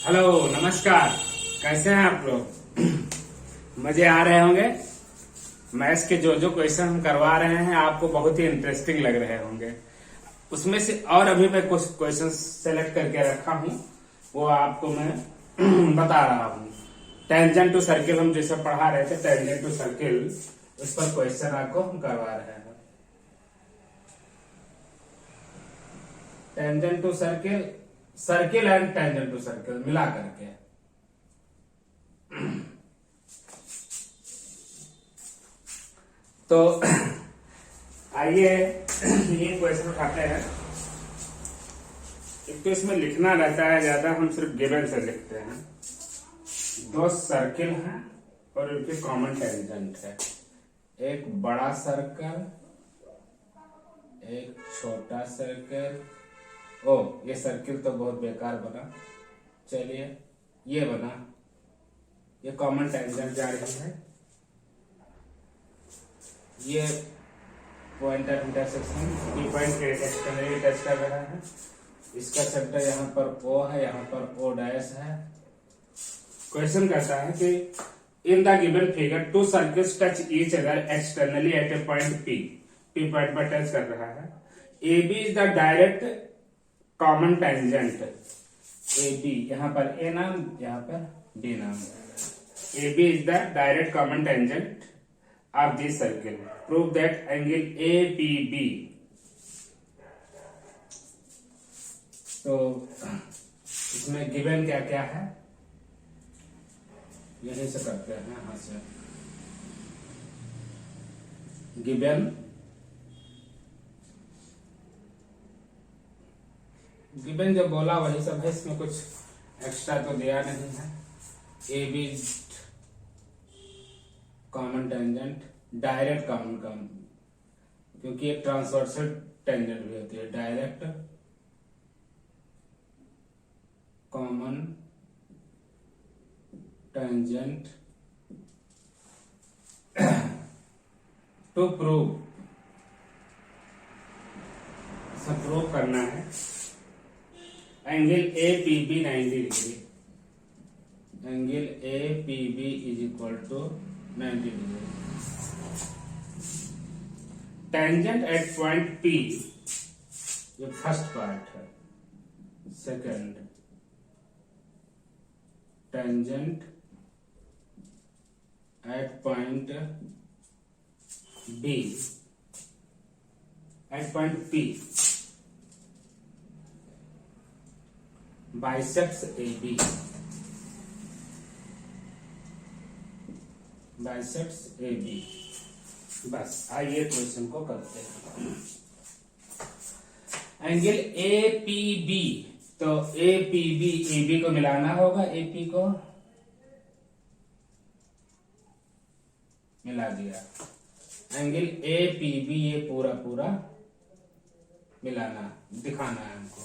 Hello, नमस्कार। कैसे हैं आप लोग? मजे आ रहे होंगे। मैथ्स के जो क्वेश्चन हम करवा रहे हैं आपको बहुत ही इंटरेस्टिंग लग रहे होंगे। उसमें से और अभी मैं कुछ क्वेश्चन सेलेक्ट करके रखा हूं, वो आपको मैं बता रहा हूं। टेंजेंट टू सर्किल हम जैसे पढ़ा रहे थे, टेंजेंट टू सर्किल, उस पर क्वेश्चन आपको हम करवा रहे हैं। Tangent to circle, circle and tangent to circle मिला करके। तो आइए ये क्वेश्चन उठाते हैं। एक तो इसमें लिखना रहता है ज्यादा, हम सिर्फ गिवन से लिखते हैं। दो सर्किल हैं और उनके कॉमन टेंजेंट है। एक बड़ा सर्कल, एक छोटा सर्कल। ओ, ये सर्किल तो बहुत बेकार बना। चलिए, ये बना, ये कॉमन टेंजेंट जा रही है। ये point of intersection B point externally touch कर रहा है। इसका सेंटर यहाँ पर O है, यहाँ पर O डैश है। क्वेश्चन कहता है कि in the given figure two circles touch each other externally at a point P point पर टच कर रहा है। AB is the direct common tangent. AB, यहाँ पर A नाम, यहाँ पर D नाम। AB is the direct common tangent of this circle. Prove that angle APB. तो इसमें गिवन क्या क्या है, यहीं से करते हैं। यहां से गिवन, गिवन जो बोला वही सब है, इसमें कुछ एक्स्ट्रा तो दिया नहीं है। AB common tangent, direct common, क्योंकि एक ट्रांसवर्सल टेंजेंट भी होती है। Direct common tangent to prove, सब प्रूव करना है। Angle APB 90 degree, angle APB is equal to 90 degree. Tangent at point P, ये फर्स्ट पार्ट है। Second, tangent at point B, at point P bisects AB, bisects AB। बस आइए question को करते हैं। एंगल APB, तो APB, AB को मिलाना होगा, AP को मिला दिया। एंगल APB ये पूरा पूरा मिलाना, दिखाना है हमको।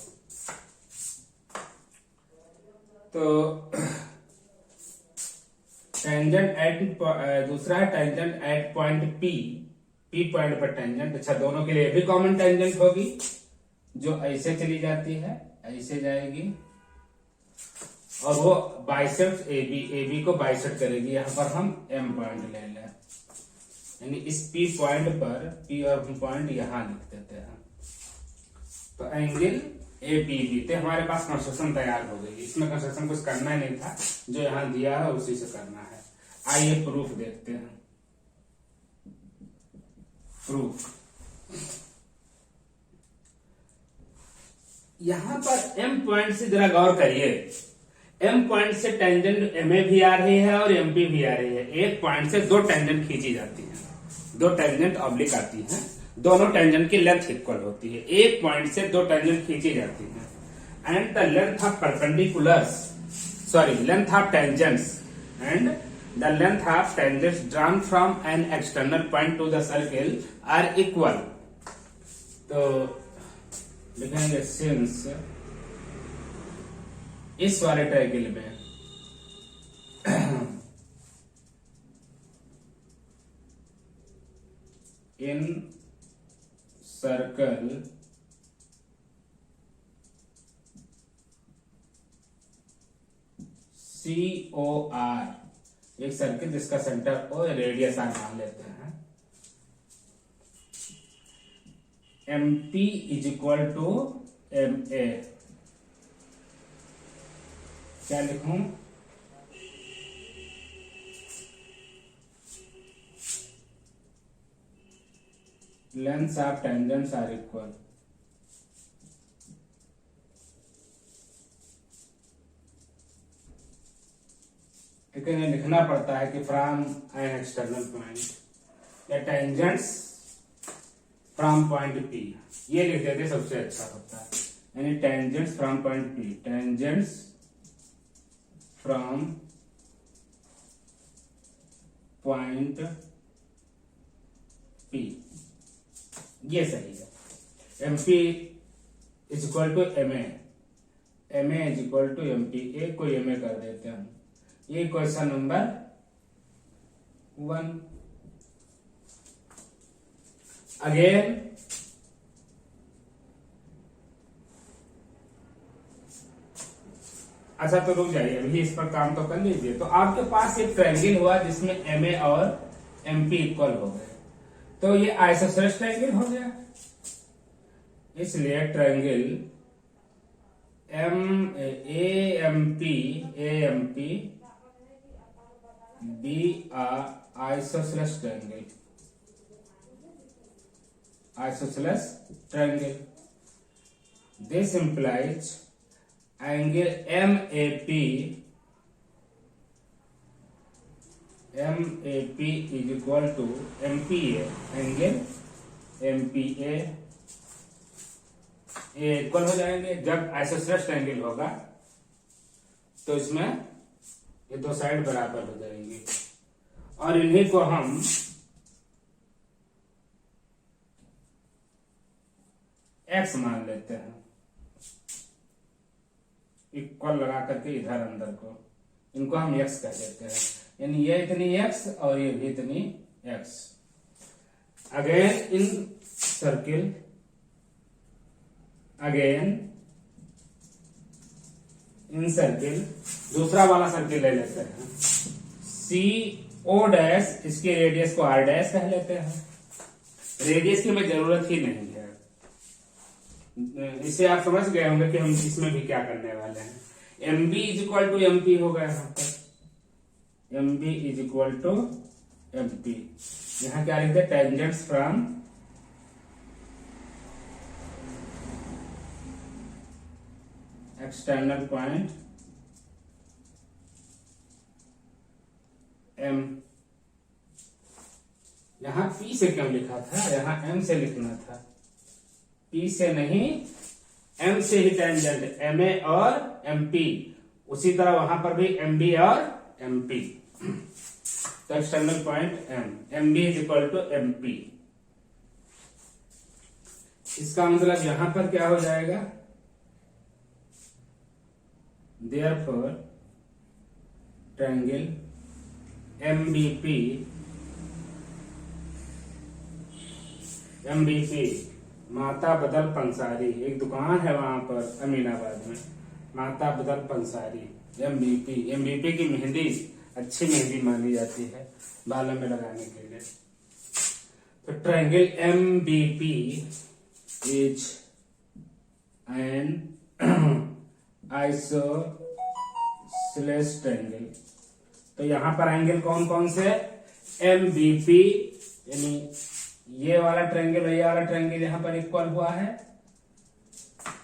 तो टेंजेंट एट, दूसरा है tangent at point P point पर टेंजेंट। अच्छा, दोनों के लिए भी कॉमन टेंजेंट होगी, जो ऐसे चली जाती है, ऐसे जाएगी, और वो बाइसेप्स AB को बाइसेप्ट करेगी। यहां पर हम M पॉइंट ले लें, यानी इस P पॉइंट पर, P और पॉइंट यहां लिख देते हैं। तो एंगल APB, तो हमारे पास कंस्ट्रक्शन तैयार हो गई। इसमें कंस्ट्रक्शन कुछ करना ही नहीं था, जो यहां दिया है उसी से करना है। आइए प्रूफ देखते हैं। प्रूफ, यहां पर M पॉइंट से जरा गौर करिए। M पॉइंट से टेंजेंट MA भी आ रही है और MP भी आ रही है। एक पॉइंट से दो टेंजेंट खींची जाती है, दो टेंजेंट ऑब्लिक आती है, दोनों टेंजेंट की लेंथ इक्वल होती है। एक पॉइंट से दो टेंजेंट खींची जाती है and the length of perpendiculars, sorry, length of tangents and the length of tangents drawn from an external point to the circle are equal. तो लिखेंगे सिंस इस वाले ट्रायंगल में इन सर्कल COR, एक सर्किल जिसका सेंटर O, रेडियस R मान लेते हैं। MP is equal to MA, क्या लिखूं? Length of tangents are equal. लेकिन ये लिखना पड़ता है कि फ्रॉम एन एक्सटर्नल पॉइंट या टेंजेंट्स फ्रॉम पॉइंट P, ये लिख देते सबसे अच्छा होता है। यानी tangents from point P, tangents from point P, ये सही है। MP is equal to MA, MA is equal to MP, एक को MA कर देते हैं। ये क्वेश्चन नंबर 1। अगेन अच्छा, तो रुक जाइए, अभी इस पर काम तो कर लीजिए। तो आपके पास एक ट्रायंगल हुआ जिसमें MA और MP इक्वल हो गए, तो ये आइसोसेलेस ट्रायंगल हो गया। इसलिए triangle AMP be a isosceles triangle, isosceles triangle. This implies angle MAP is equal to MPA, angle MPA ये इक्वल हो जाएंगे। जब आइसोसेलेस ट्रायंगल होगा तो इसमें ये दो साइड बराबर हो जाएंगी, और इन्हीं को हम x मान लेते हैं। इक्वल लगा करके इधर अंदर को, इनको हम x कह देते हैं। यानी ये इतनी x और ये भी इतनी x। Again in circle, again in circle, दूसरा वाला सर्किल ले लेते हैं। CO डैश, इसके रेडियस को R डैश कह लेते हैं। रेडियस की हमें जरूरत ही नहीं है, इसे आप समझ गए होंगे कि हम इसमें भी क्या करने वाले हैं। MB is equal to MP होगा यहाँ पर। MB is equal to MP, यहाँ क्या लिखते हैं? Tangents from external point M। यहां P से क्यों लिखा था? यहां M से लिखना था, P से नहीं, M से ही टेंजेंट MA और MP। उसी तरह वहां पर भी MB और MP। तो external point M, MB is equal to MP। इसका मतलब यहां पर क्या हो जाएगा? Therefore, triangle MBP माता बदल पंसारी, एक दुकान है वहां पर अमीनाबाद में, माता बदल पंसारी। MBP की मेहंदी अच्छी मेहंदी मानी जाती है बालों में लगाने के लिए। तो triangle MBP is an isosceles triangle. तो यहां पर एंगल कौन कौन से? MBP, यानी ये वाला ट्रायंगल, ये वाला ट्रायंगल यहां पर इक्वल हुआ है।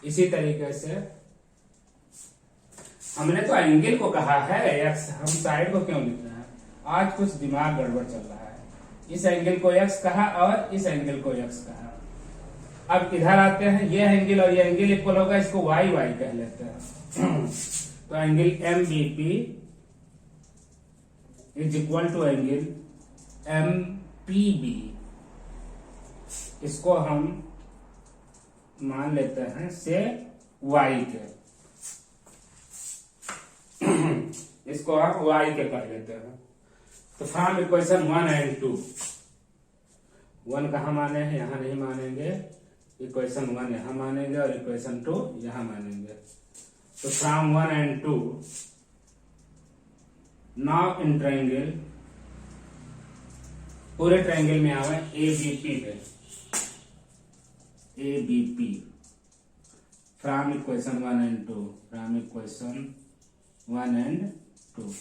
इसी तरीके से हमने तो एंगल को कहा है x, हम साइड को क्यों लिख रहे हैं? आज कुछ दिमाग गड़बड़ चल रहा है। इस एंगल को x कहा और इस एंगल को x कहा। अब इधर आते हैं, ये एंगल और ये एंगल इक्वल होगा, इसको y कह लेते हैं। तो angle MBP is equal to angle MPB। इसको हम मान लेते हैं से y के, इसको आप y के कर लेते हैं। तो फ्रॉम इक्वेशन 1 एंड 2, 1 कहा माने हैं? यहां नहीं मानेंगे। इक्वेशन 1 यहां मानेंगे और इक्वेशन 2 यहां मानेंगे। तो from 1 and 2 now in triangle, पूरे ट्रायंगल में आवे एबीपी पे, ABP from equation 1 and 2, from equation 1 and 2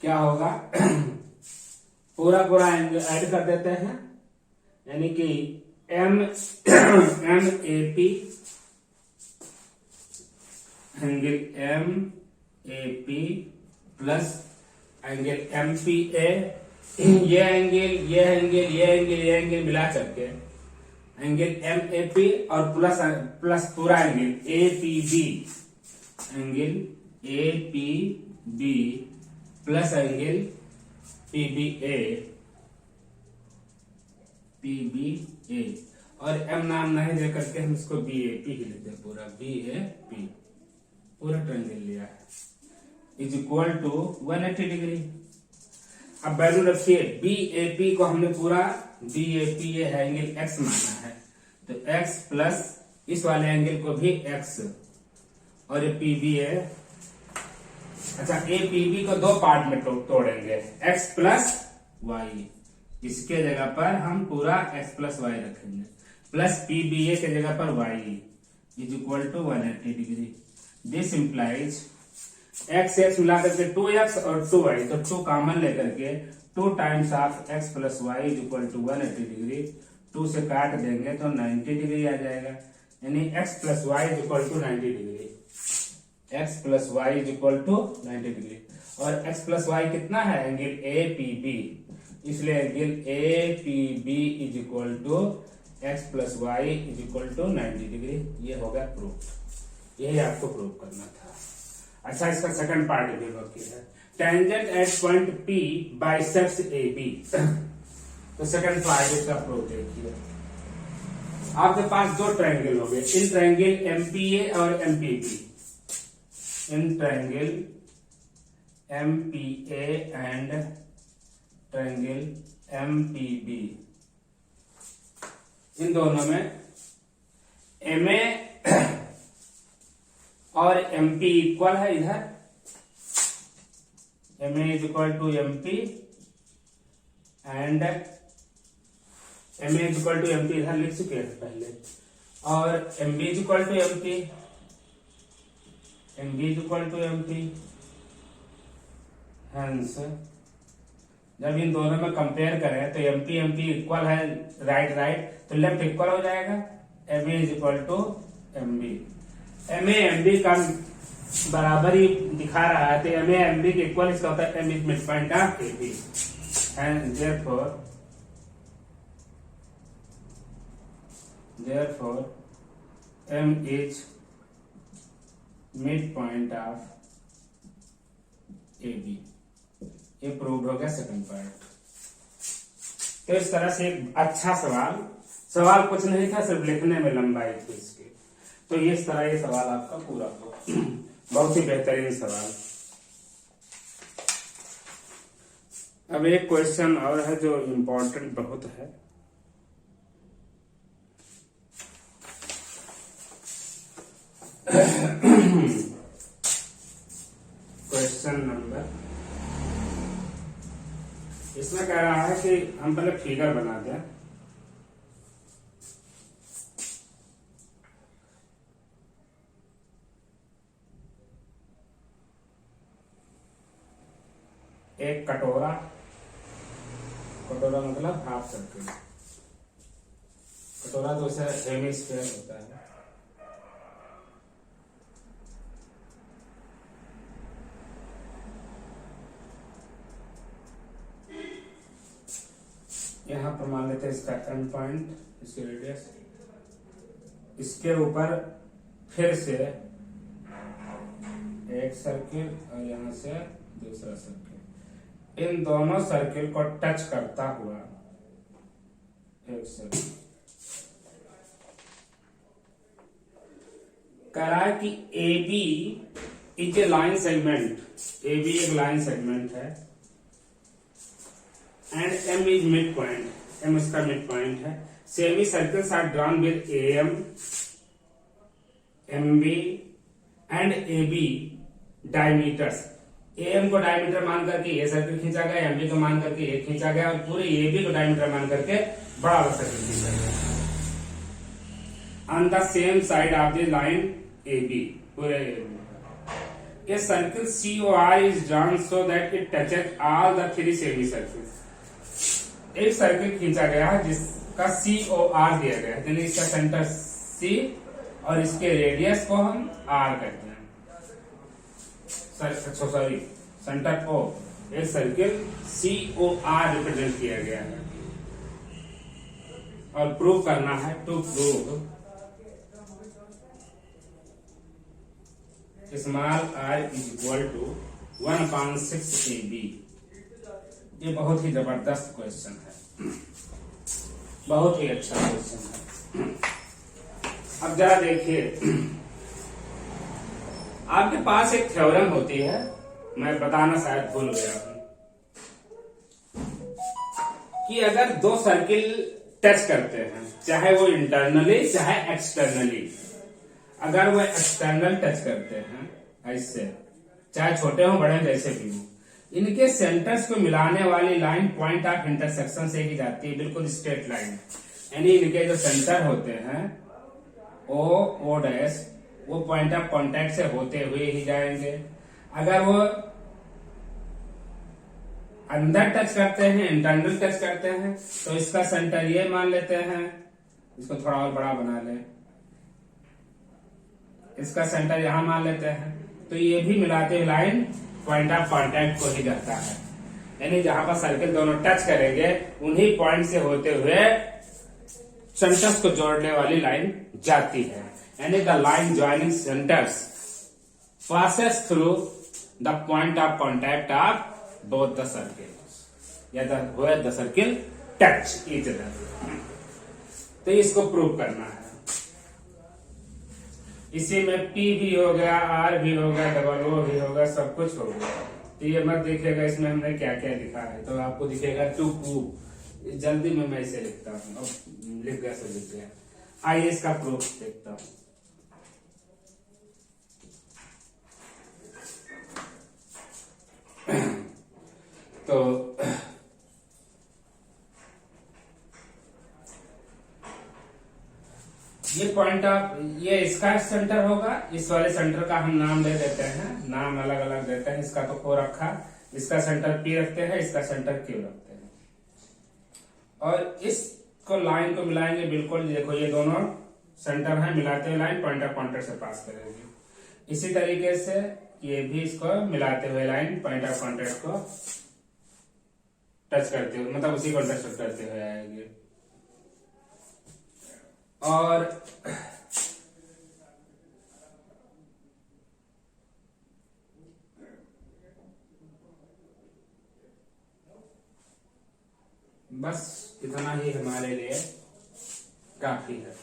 क्या होगा? पूरा पूरा एंगल ऐड कर देते हैं, यानी कि M A P angle M A P plus angle M P A, ये एंगल ये एंगल ये एंगल ये एंगल मिला करके एंगल एम ए पी और प्लस प्लस पूरा angle A P B, angle A P B plus angle P B A, P B A, और M नाम नहीं दे करके हम इसको बी ए पी ही लिखते हैं, पूरा बी ए पी, पूरा ट्रायंगल लिया है, इज इक्वल टू 180 डिग्री। अब वैल्यू रखिए, बी ए पी को हमने पूरा बी ए पी ये एंगल एक्स माना है, तो एक्स प्लस इस वाले एंगल को भी एक्स, और ये पी बी है। अच्छा, ए पी बी को दो पार्ट में तोड़ेंगे, एक्स प्लस वाई, इसके जगह पर हम पूरा एक्स प्लस वाई रखेंगे, प्लस पी बी ए के जगह पर y is equal to 180 degree. This implies x x मिला करके 2x और 2y, तो 2 कॉमन लेकर के 2 times of x plus y is equal to 180 degree, 2 से काट देंगे तो 90 डिग्री आ जाएगा, यानी x plus y is equal to 90 degree, x plus y is equal to 90 degree. और x प्लस वाई कितना है? एंगल ए पी बी, इसलिए angle A P B is equal to x plus y is equal to 90 degree. ये हो गया proof, यही आपको prove करना था। अच्छा, इसका सेकंड पार्ट भी बाकी है, tangent at point P bisects AB। तो सेकंड पार्ट इसका प्रूफ देखिए, आपके पास दो ट्रायंगल हो गए, इन ट्रायंगल MPA और MPB, in triangle MPA and triangle MPB, इन दोनों में MA और MP इक्वल है, इधर MA is equal to MP and MA is equal to MP इधर लिख चुके हैं पहले, और MB is equal to MP, MB is equal to MP। Hence जब इन दोनों में कंपेयर करें तो MP MP इक्वल है, राइट राइट, तो लेफ्ट इक्वल हो जाएगा, MA is equal to MB। MA MB का बराबर ही दिखा रहा है, तो MA MB के इक्वल इसका होता है M is mid point of AB, and therefore M is mid point of AB। ये प्रूव हो गया सेकंड पार्ट। तो इस तरह से एक अच्छा सवाल कुछ नहीं था, सिर्फ लिखने में लंबाई थी इसकी, तो इस तरह ये सवाल आपका पूरा हो, बहुत ही बेहतरीन सवाल। अब एक क्वेश्चन और है जो इम्पोर्टेंट बहुत है, क्वेश्चन नंबर, इसमें कह रहा है कि हम पहले फिगर बना दें, एक कटोरा मतलब हाफ सर्कल, कटोरा तो उसे हेमिस्फीयर होता है, यहाँ पर मान लेते हैं इसका एंड पॉइंट, इसकी रेडियस, इसके ऊपर फिर से एक सर्किल और यहाँ से दूसरा सर्किल, इन दोनों सर्किल को टच करता हुआ एक सर्किल। कह रहा है कि AB is a line segment, AB एक लाइन सेगमेंट है, and M is mid point, M इसका मिड पॉइंट है। Semi circles are drawn with AM, MB and AB diameters, M को डायमीटर मान करके ये सर्किल खींचा गया, एमबी को मान करके ये खींचा गया, और पूरे एबी को डायमीटर मान करके बड़ा वाला सर्किल खींचा गया on the same side of the line A B. पूरे a circle COR is drawn so that it touches all the three semicircles। एक सर्किल खींचा गया है जिसका COR दिया गया है, यानी इसका सेंटर C और इसके रेडियस को हम R कहते हैं। Sorry, centre O। एक सर्किल COR रिप्रेजेंट किया गया है और प्रूव करना है, to prove small r is equal to 1/6 AB। ये बहुत ही जबरदस्त क्वेश्चन है, बहुत ही अच्छा क्वेश्चन है। अब जरा देखिए, आपके पास एक थ्योरम होती है, मैं बताना शायद भूल गया हूं, कि अगर दो सर्किल टच करते हैं, चाहे वो इंटरनली चाहे एक्सटर्नली, अगर वो एक्सटर्नल टच करते हैं ऐसे, चाहे छोटे हो बड़े जैसे भी हो, इनके सेंटर्स को मिलाने वाली लाइन पॉइंट ऑफ इंटरसेक्शन से ही जाती है, बिल्कुल स्ट्रेट लाइन। यानी इनके जो सेंटर होते हैं ओ डैश, वो पॉइंट ऑफ कांटेक्ट से होते हुए ही जाएंगे। अगर वो अंदर टच करते हैं, इंटरनल टच करते हैं, तो इसका सेंटर ये मान लेते हैं, इसको थोड़ा और बड़ा बना ले, इसका सेंटर यहां मान लेते हैं, तो ये भी मिलाते हुए लाइन पॉइंट ऑफ कांटेक्ट को ही जाता है। यानी जहां पर सर्किल दोनों टच करेंगे, उन्हीं पॉइंट से होते हुए सेंटर्स को जोड़ने वाली लाइन जाती है। यानी the line joining centres passes through the point of contact of both the circles, या the circle touch each other. तो इसको प्रूव करना है। इसी में P भी हो गया, R भी हो गया, डबल O भी होगा, सब कुछ हो गया। तो ये मत देखिएगा इसमें हमने क्या क्या लिखा है, तो आपको दिखेगा टू प्रूव। जल्दी में मैं इसे लिखता हूँ, अब लिख गया सो लिख गया। आइए इसका प्रूफ देखता हूँ। तो ये पॉइंट ऑफ, ये इसका सेंटर होगा, इस वाले सेंटर का हम नाम दे देते हैं, नाम अलग अलग देते हैं। इसका तो को रखा, इसका सेंटर P रखते हैं, इसका सेंटर Q रखते हैं, और इसको लाइन को मिलाएंगे। बिल्कुल देखो, ये दोनों सेंटर है, मिलाते हुए लाइन पॉइंट ऑफ कांटेक्ट से पास करेगी। इसी तरीके से ये भी इसको मिलाते हुए लाइन पॉइंट ऑफ कांटेक्ट को टच करते हुए, मतलब उसी को टच करते हुए आएगी। और बस इतना ही हमारे लिए काफी है।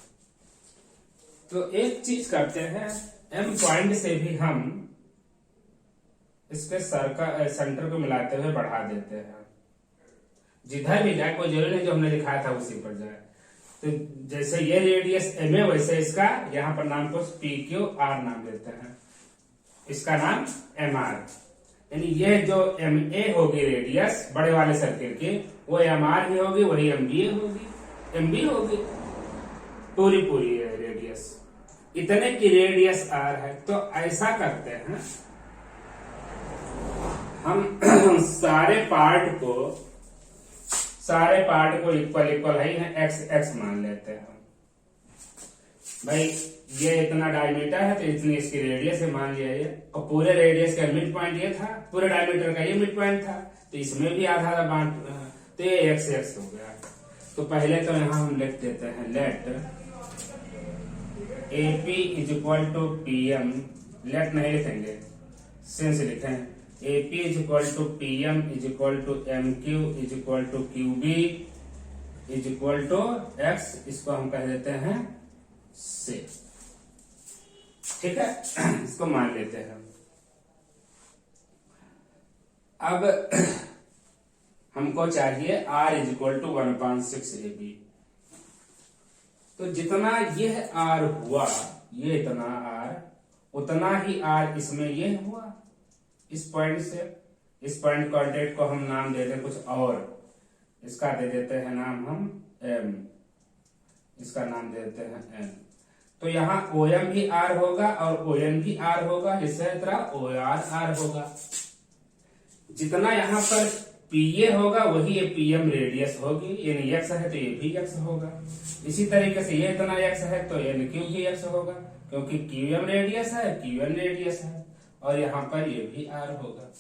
तो एक चीज करते हैं, M पॉइंट से भी हम इसके सेंटर को मिलाते हुए बढ़ा देते हैं। जिधर भी जाए, कोई जरूरी नहीं जो हमने दिखाया था उसी पर जाए। तो जैसे ये रेडियस M है, वैसे इसका यहाँ पर नाम को PQR नाम देते हैं, इसका नाम MR। यानी ये जो MA होगी रेडियस बड़े वाले सर्किल की, वो MR ही होगी, वही MB होगी, पूरी रेडियस। इतने की रेडियस R है। तो ऐसा करते हैं हम सारे पार्ट को इक्वल है x मान लेते हैं। भाई ये इतना डायमीटर है, तो इतनी इसकी रेडियस है मान लिया ये, और पूरे रेडियस का मिड पॉइंट ये था, पूरे डायमीटर का ये मिड पॉइंट था, तो इसमें भी आधा बांट, तो ये x हो गया। तो पहले तो यहां हम लिख देते हैं, let AP is equal to PM, let नहीं लिखेंगे, सिंस लिखें, AP is equal to PM is equal to MQ is equal to QB is equal to X, इसको हम कह देते हैं से। ठीक है, इसको मान लेते हैं। अब हमको चाहिए R is equal to 1/6 AB। तो जितना यह R हुआ, ये इतना R, उतना ही R इसमें ये हुआ, इस पॉइंट से इस पॉइंट कॉन्टेक्ट को हम नाम देते हैं कुछ और, इसका दे देते हैं नाम हम एम, इसका नाम दे देते हैं एम। तो यहाँ ओ एम भी आर होगा और ओ एन भी आर होगा, इसी तरह ओ आर होगा। जितना यहाँ पर पीए होगा वही ये पीएम रेडियस होगी, यानी एक्स है तो ये भी एक्स होगा। इसी तरीके से ये इतना एक्स है तो एन क्यू भी एक्स होगा, क्योंकि क्यू एम रेडियस है, क्यू एन रेडियस है, और यहाँ पर ये भी आर होगा।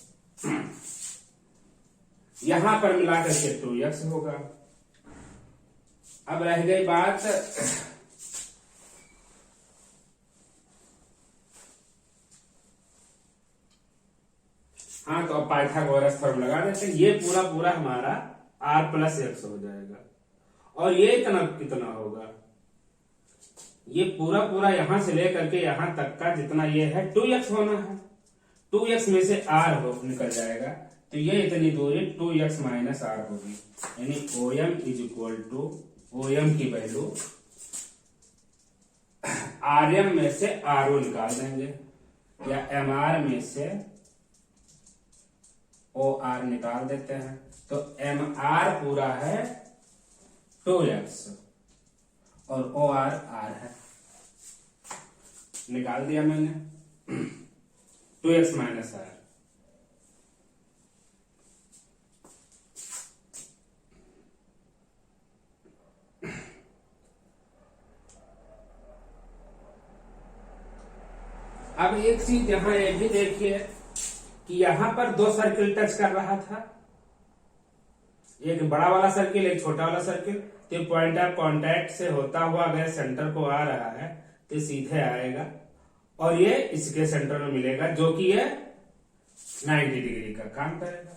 यहां पर मिलाकर के 2x होगा। अब रह गई बात हाँ, तो अब पाइथागोरस थ्योरम लगा देते हैं। ये पूरा पूरा हमारा r प्लस एक्स हो जाएगा, और ये इतना कितना होगा, ये पूरा पूरा यहां से लेकर के यहां तक का जितना ये है 2x होना है। 2x में से r हो निकल जाएगा, तो ये इतनी दूरी 2x माइनस r होगी, यानी OM is equal to OM की वैल्यू RM में से RO निकाल देंगे, या MR में से OR निकाल देते हैं। तो MR पूरा है 2x और OR R है, निकाल दिया मैंने 2x माइनस R। अब एक चीज यहां ये भी देखिए कि यहां पर दो सर्किल टच कर रहा था, एक बड़ा वाला सर्किल एक छोटा वाला सर्किल। तो पॉइंट ऑफ कांटेक्ट से होता हुआ अगर सेंटर को आ रहा है तो सीधे आएगा और ये इसके सेंटर में मिलेगा, जो कि ये 90 डिग्री का काम करेगा।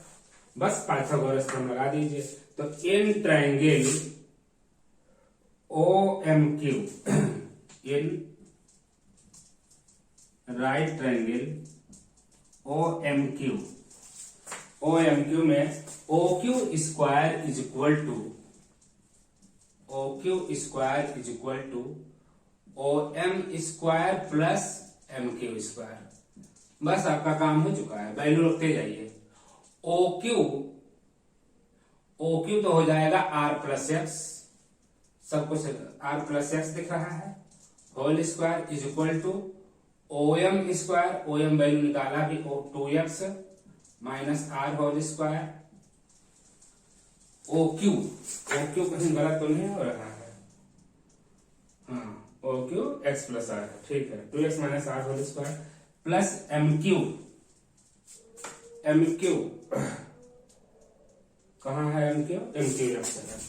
बस पाइथागोरस थ्योरम लगा दीजिए। तो in triangle OMQ, in right triangle OMQ में OQ square is equal to OM square plus MQ square. बस आपका काम हो चुका है, वैल्यू रखते जाइए। OQ तो हो जाएगा R प्लस एक्स, सब कुछ R प्लस एक्स दिख रहा है, whole square is equal to OM square, OM value निकाला भी 2x minus R whole square. OQ कहीं गलत तो नहीं हो रहा है, हाँ OQ x प्लस R, ठीक है, 2x minus R whole square plus MQ कहाँ है MQ एक्स है,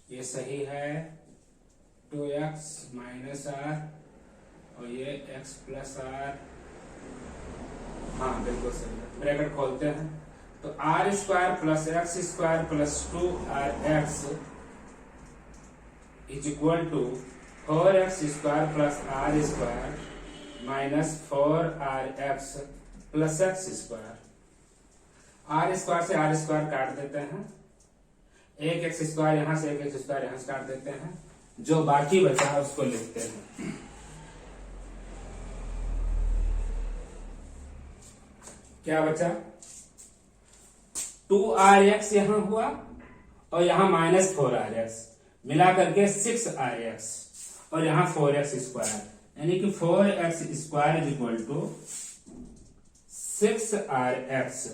ये सही है 2x माइनस R और ये x प्लस R, हाँ बिल्कुल सही है। ब्रैकेट खोलते हैं तो R square plus x square प्लस 2RX is equal to 4x square plus R square minus 4RX plus x square. R square से R स्क्वायर काट देते हैं, एक एक्स स्क्वायर यहां से एक एक्स स्क्वायर यहां से काट देते हैं, जो बाकी बचा है उसको लिखते हैं। क्या बचा 2RX यहां हुआ और यहां माइनस 4RX मिला करके 6RX और यहां 4x स्क्वायर, यानी कि 4x square is equal to 6RX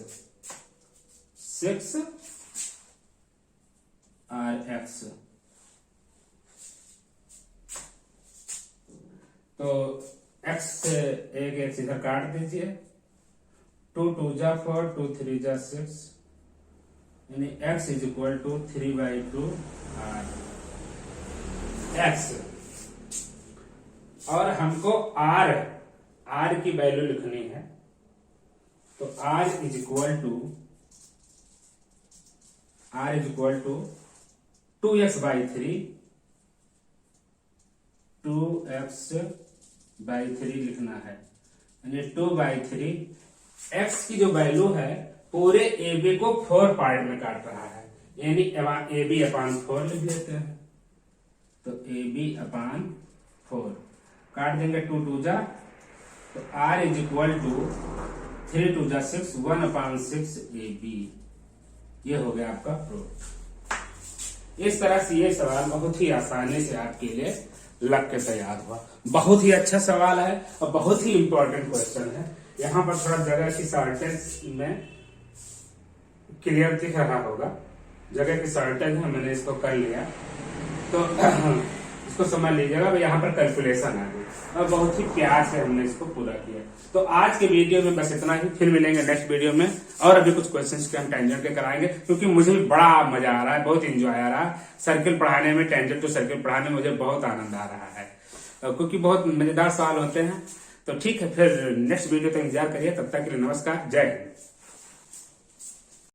तो x से एक एक्स इधर काट दीजिए, 2 2 जा 4 2 3 जा 6, यानी x is equal to 3/2 x। और हमको r की वैल्यू लिखनी है, तो r is equal to 2x/3 2x/3 लिखना है, यानी 2/3 x की जो वैल्यू है पूरे AB को 4 पार्ट में काट रहा है, यानी AB/4 लिख लेते हैं। तो AB/4 काट देंगे 2 2 जा, तो R इज इक्वल टू 3 2 जा 6 1/6 AB। ये हो गया आपका प्रूफ। इस तरह से ये सवाल बहुत ही आसानी से आपके लिए लग के तैयार हुआ। बहुत ही अच्छा सवाल है और बहुत ही इंपॉर्टेंट क्वेश्चन है। यहाँ पर थोड़ा जगह की शॉर्टेज में क्लियर दिख रहा होगा, जगह की शॉर्टेज है, मैंने इसको कर लिया तो इसको समझ लीजिएगा। यहाँ पर कैलकुलेशन आ गई और बहुत ही प्यार से हमने इसको पूरा किया। तो आज के वीडियो में बस इतना ही, फिर मिलेंगे नेक्स्ट वीडियो में और अभी कुछ क्वेश्चंस के हम टेंजेंट के कराएंगे, क्योंकि मुझे भी बड़ा मजा आ रहा है, बहुत इंजॉय आ रहा है सर्किल पढ़ाने में। टेंजेंट टू सर्किल पढ़ाने में मुझे बहुत आनंद आ रहा है, क्योंकि बहुत मजेदार सवाल होते हैं। तो ठीक है, फिर नेक्स्ट वीडियो तक इंतजार करिए। तब तक के लिए नमस्कार, जय हिंद।